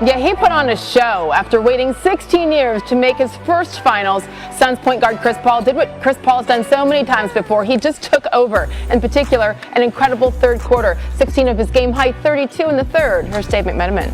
Yeah, he put on a show after waiting 16 years to make his first finals. Suns point guard Chris Paul did what Chris Paul has done so many times before. He just took over. In particular, an incredible third quarter. 16 of his game-high 32 in the third. Here's Dave McMenamin.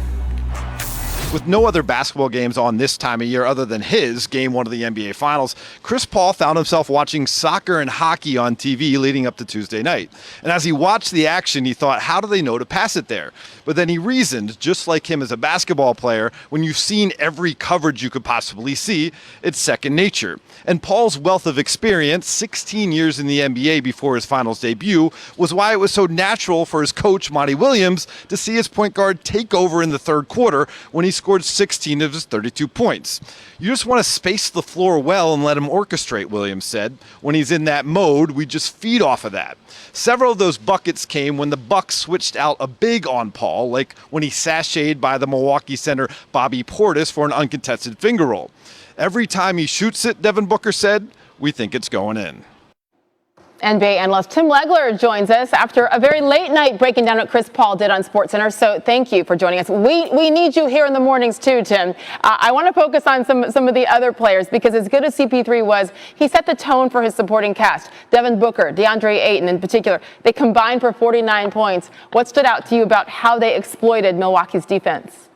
With no other basketball games on this time of year other than his Game 1 of the NBA Finals, Chris Paul found himself watching soccer and hockey on TV leading up to Tuesday night. And as he watched the action, he thought, how do they know to pass it there? But then he reasoned, just like him as a basketball player, when you've seen every coverage you could possibly see, it's second nature. And Paul's wealth of experience, 16 years in the NBA before his finals debut, was why it was so natural for his coach, Monty Williams, to see his point guard take over in the third quarter when he scored 16 of his 32 points. You just want to space the floor well and let him orchestrate, Williams said. When he's in that mode, we just feed off of that. Several of those buckets came when the Bucks switched out a big on Paul, like when he sashayed by the Milwaukee center Bobby Portis for an uncontested finger roll. Every time he shoots it, Devin Booker said, we think it's going in. NBA analyst Tim Legler joins us after a very late night breaking down what Chris Paul did on SportsCenter. So thank you for joining us. We need you here in the mornings too, Tim. I want to focus on some of the other players because as good as CP3 was, he set the tone for his supporting cast. Devin Booker, Deandre Ayton in particular, they combined for 49 points. What stood out to you about how they exploited Milwaukee's defense?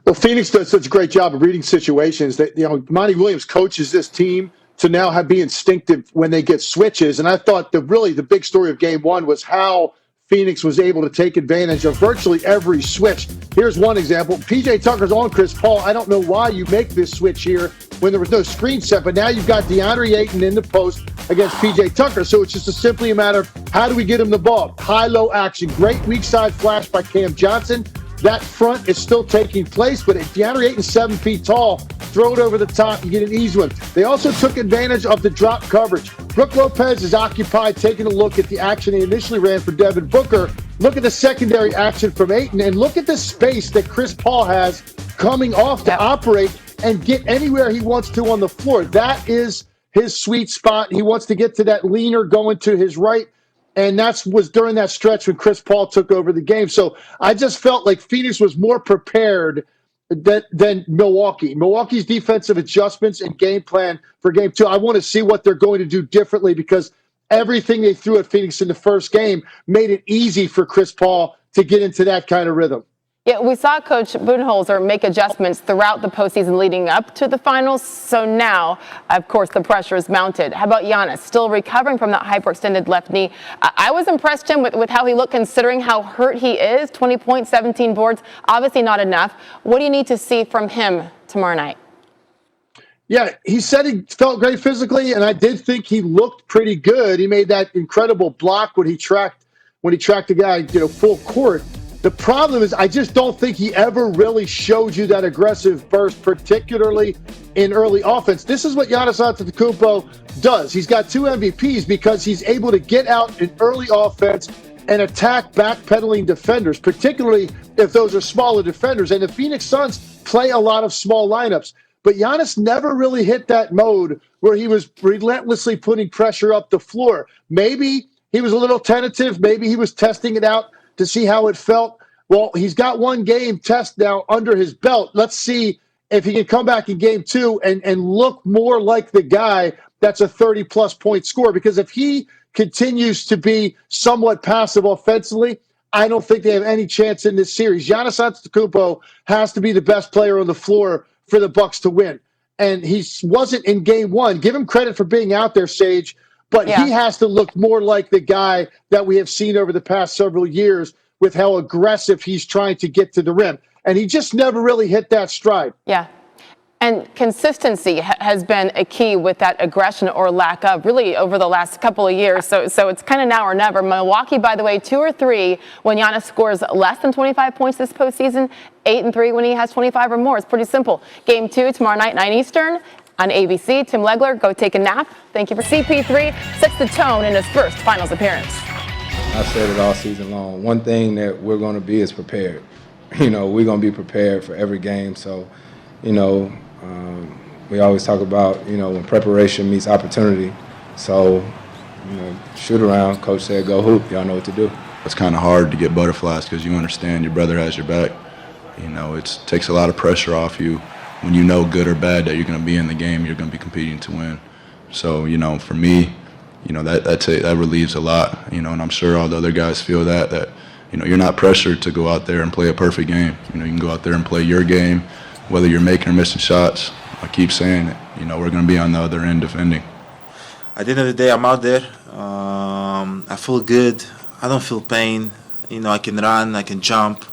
Well, Phoenix does such a great job of reading situations that, Monty Williams coaches this team to now be instinctive when they get switches. And I thought the big story of Game 1 was how Phoenix was able to take advantage of virtually every switch. Here's one example. P.J. Tucker's on Chris Paul. I don't know why you make this switch here when there was no screen set, but now you've got Deandre Ayton in the post against P.J. Tucker. So it's just simply a matter of how do we get him the ball? High-low action. Great weak side flash by Cam Johnson. That front is still taking place, but if DeAndre Ayton's 7 feet tall, throw it over the top, you get an easy one. They also took advantage of the drop coverage. Brook Lopez is occupied, taking a look at the action he initially ran for Devin Booker. Look at the secondary action from Ayton, and look at the space that Chris Paul has coming off to operate and get anywhere he wants to on the floor. That is his sweet spot. He wants to get to that leaner going to his right. And that was during that stretch when Chris Paul took over the game. So I just felt like Phoenix was more prepared than Milwaukee. Milwaukee's defensive adjustments and game plan for Game 2, I want to see what they're going to do differently because everything they threw at Phoenix in the first game made it easy for Chris Paul to get into that kind of rhythm. Yeah, we saw Coach Budenholzer make adjustments throughout the postseason leading up to the finals. So now, of course, the pressure is mounted. How about Giannis? Still recovering from that hyperextended left knee. I was impressed, Tim, with how he looked considering how hurt he is. 20 points, 17 boards, obviously not enough. What do you need to see from him tomorrow night? Yeah, he said he felt great physically, and I did think he looked pretty good. He made that incredible block when he tracked the guy, full court. The problem is I just don't think he ever really showed you that aggressive burst, particularly in early offense. This is what Giannis Antetokounmpo does. He's got 2 MVPs because he's able to get out in early offense and attack backpedaling defenders, particularly if those are smaller defenders. And the Phoenix Suns play a lot of small lineups. But Giannis never really hit that mode where he was relentlessly putting pressure up the floor. Maybe he was a little tentative. Maybe he was testing it out to see how it felt. Well, he's got one game test now under his belt. Let's see if he can come back in Game 2 and look more like the guy that's a 30-plus point scorer. Because if he continues to be somewhat passive offensively, I don't think they have any chance in this series. Giannis Antetokounmpo has to be the best player on the floor for the Bucks to win. And he wasn't in Game 1. Give him credit for being out there, Sage. But he has to look more like the guy that we have seen over the past several years with how aggressive he's trying to get to the rim. And he just never really hit that stride. Yeah. And consistency has been a key with that aggression or lack of really over the last couple of years. So it's kind of now or never. Milwaukee, by the way, 2 or 3 when Giannis scores less than 25 points this postseason, 8 and 3 when he has 25 or more. It's pretty simple. Game 2 tomorrow night, 9 Eastern. On ABC, Tim Legler, go take a nap. Thank you for CP3. Sets the tone in his first finals appearance. I've said it all season long. One thing that we're going to be is prepared. We're going to be prepared for every game. So, we always talk about, when preparation meets opportunity. So, shoot around. Coach said, go hoop. Y'all know what to do. It's kind of hard to get butterflies because you understand your brother has your back. You know, it takes a lot of pressure off you when you know, good or bad, that you're going to be in the game, you're going to be competing to win. So, you know, for me, you know, that relieves a lot, you know, and I'm sure all the other guys feel that, you know, you're not pressured to go out there and play a perfect game. You know, you can go out there and play your game, whether you're making or missing shots. I keep saying it, you know, we're going to be on the other end defending. At the end of the day, I'm out there. I feel good. I don't feel pain. You know, I can run, I can jump,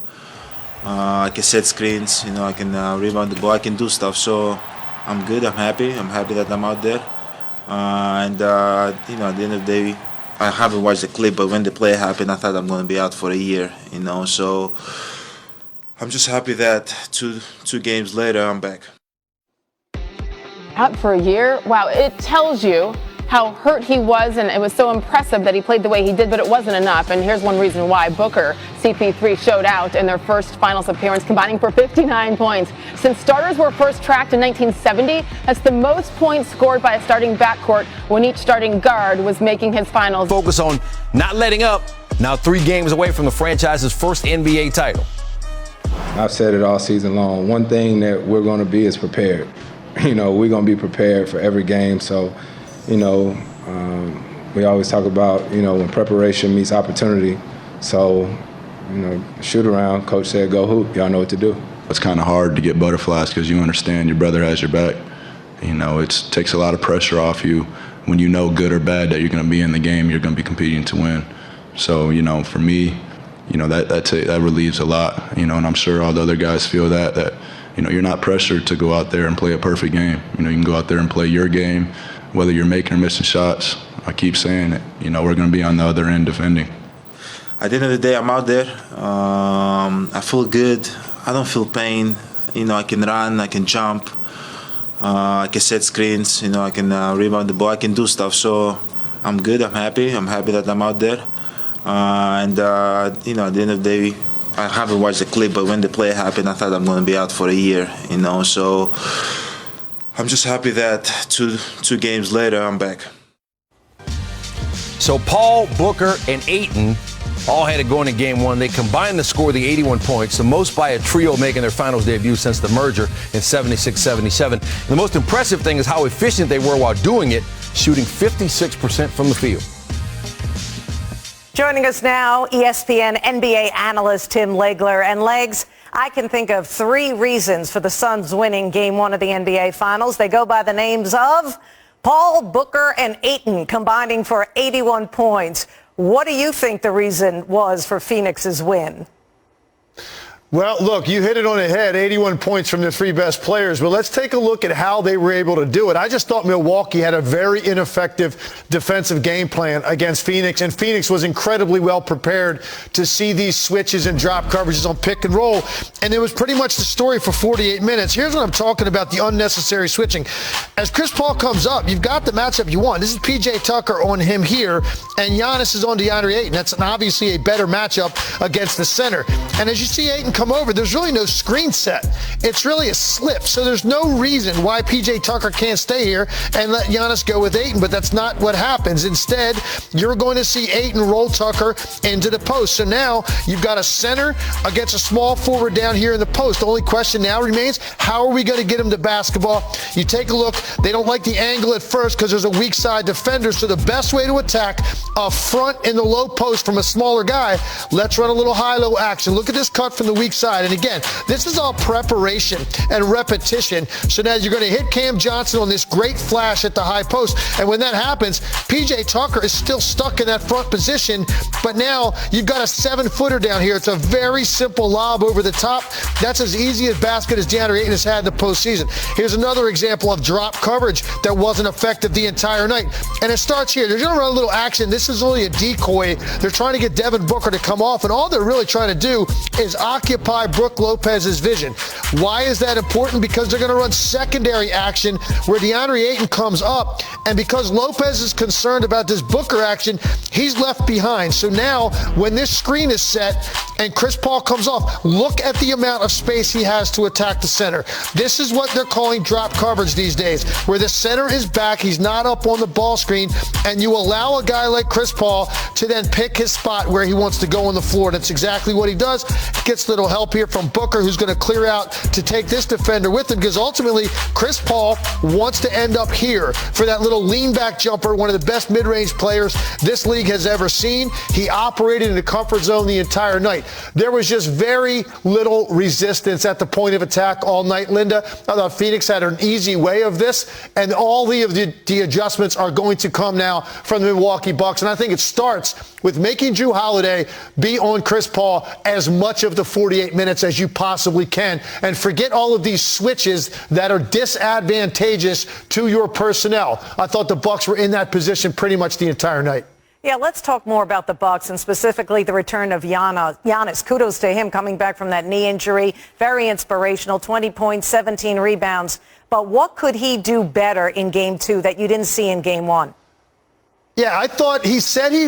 I can set screens, you know, I can rebound the ball, I can do stuff. So I'm good, I'm happy. I'm happy that I'm out there. You know, at the end of the day, I haven't watched the clip, but when the play happened, I thought I'm going to be out for a year, you know. So I'm just happy that two games later, I'm back. Out for a year? Wow, it tells you how hurt he was, and it was so impressive that he played the way he did, but it wasn't enough. And here's one reason why. Booker, CP3 showed out in their first finals appearance, combining for 59 points. Since starters were first tracked in 1970, that's the most points scored by a starting backcourt when each starting guard was making his finals. Focus on not letting up. Now 3 games away from the franchise's first NBA title. I've said it all season long. One thing that we're going to be is prepared. You know, we're going to be prepared for every game. So, you know, we always talk about, you know, when preparation meets opportunity. So, you know, shoot around. Coach said go hoop. Y'all know what to do. It's kind of hard to get butterflies because you understand your brother has your back. You know, it takes a lot of pressure off you when you know, good or bad, that you're going to be in the game, you're going to be competing to win. So, you know, for me, you know, that relieves a lot, you know, and I'm sure all the other guys feel that, you know, you're not pressured to go out there and play a perfect game. You know, you can go out there and play your game, whether you're making or missing shots. I keep saying it, you know, we're going to be on the other end defending. At the end of the day, I'm out there. I feel good. I don't feel pain. You know, I can run, I can jump, I can set screens, you know, I can rebound the ball, I can do stuff. So I'm good, I'm happy. I'm happy that I'm out there. You know, at the end of the day, I haven't watched the clip, but when the play happened, I thought I'm going to be out for a year, you know. So I'm just happy that two games later, I'm back. So Paul, Booker, and Ayton all had it going in game 1. They combined to score the 81 points, the most by a trio making their finals debut since the merger in 76-77. The most impressive thing is how efficient they were while doing it, shooting 56% from the field. Joining us now, ESPN NBA analyst Tim Legler. And Legs, I can think of 3 reasons for the Suns winning game 1 of the NBA Finals. They go by the names of Paul, Booker, and Ayton, combining for 81 points. What do you think the reason was for Phoenix's win? Well, look, you hit it on the head, 81 points from the 3 best players. But let's take a look at how they were able to do it. I just thought Milwaukee had a very ineffective defensive game plan against Phoenix, and Phoenix was incredibly well prepared to see these switches and drop coverages on pick and roll. And it was pretty much the story for 48 minutes. Here's what I'm talking about, the unnecessary switching. As Chris Paul comes up, you've got the matchup you want. This is P.J. Tucker on him here, and Giannis is on Deandre Ayton. That's obviously a better matchup against the center. And as you see Ayton come over, there's really no screen set. It's really a slip. So there's no reason why P.J. Tucker can't stay here and let Giannis go with Ayton, but that's not what happens. Instead, you're going to see Ayton roll Tucker into the post. So now you've got a center against a small forward down here in the post. The only question now remains, how are we going to get him to basketball? You take a look, they don't like the angle at first because there's a weak side defender. So the best way to attack up front in the low post from a smaller guy, let's run a little high-low action. Look at this cut from the weak side. And again, this is all preparation and repetition. So now you're going to hit Cam Johnson on this great flash at the high post. And when that happens, P.J. Tucker is still stuck in that front position. But now you've got a 7-footer down here. It's a very simple lob over the top. That's as easy a basket as Deandre Ayton has had in the postseason. Here's another example of drop coverage that wasn't effective the entire night. And it starts here. They're going to run a little action. This is only a decoy. They're trying to get Devin Booker to come off. And all they're really trying to do is occupy Brook Lopez's vision. Why is that important? Because they're going to run secondary action where Deandre Ayton comes up, and because Lopez is concerned about this Booker action, he's left behind. So now when this screen is set and Chris Paul comes off, look at the amount of space he has to attack the center. This is what they're calling drop coverage these days, where the center is back, he's not up on the ball screen, and you allow a guy like Chris Paul to then pick his spot where he wants to go on the floor. That's exactly what he does. Gets a little little help here from Booker, who's going to clear out to take this defender with him, because ultimately Chris Paul wants to end up here for that little lean back jumper, one of the best mid-range players this league has ever seen. He operated in the comfort zone the entire night. There was just very little resistance at the point of attack all night, Linda. I thought Phoenix had an easy way of this, and all the adjustments are going to come now from the Milwaukee Bucks. And I think it starts with making Jrue Holiday be on Chris Paul as much of the 48 minutes as you possibly can, and forget all of these switches that are disadvantageous to your personnel. I thought the Bucks were in that position pretty much the entire night. Yeah, let's talk more about the Bucks and specifically the return of Giannis. Kudos to him coming back from that knee injury. Very inspirational, 20 points, 17 rebounds. But what could he do better in Game 2 that you didn't see in Game 1? Yeah, I thought he said he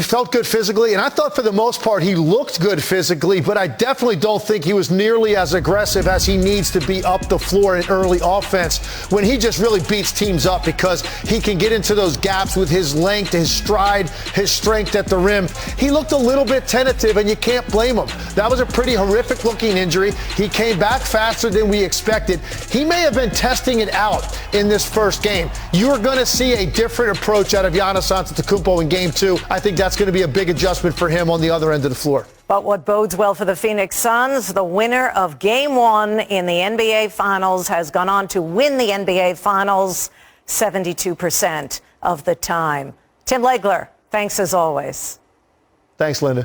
felt good physically, and I thought for the most part he looked good physically, but I definitely don't think he was nearly as aggressive as he needs to be up the floor in early offense when he just really beats teams up, because he can get into those gaps with his length, his stride, his strength at the rim. He looked a little bit tentative, and you can't blame him. That was a pretty horrific looking injury. He came back faster than we expected. He may have been testing it out in this first game. You are going to see a different approach out of Giannis Antetokounmpo in Game 2. I think that's going to be a big adjustment for him on the other end of the floor. But what bodes well for the Phoenix Suns, the winner of Game 1 in the NBA Finals has gone on to win the NBA Finals 72% of the time. Tim Legler, thanks as always. Thanks, Linda.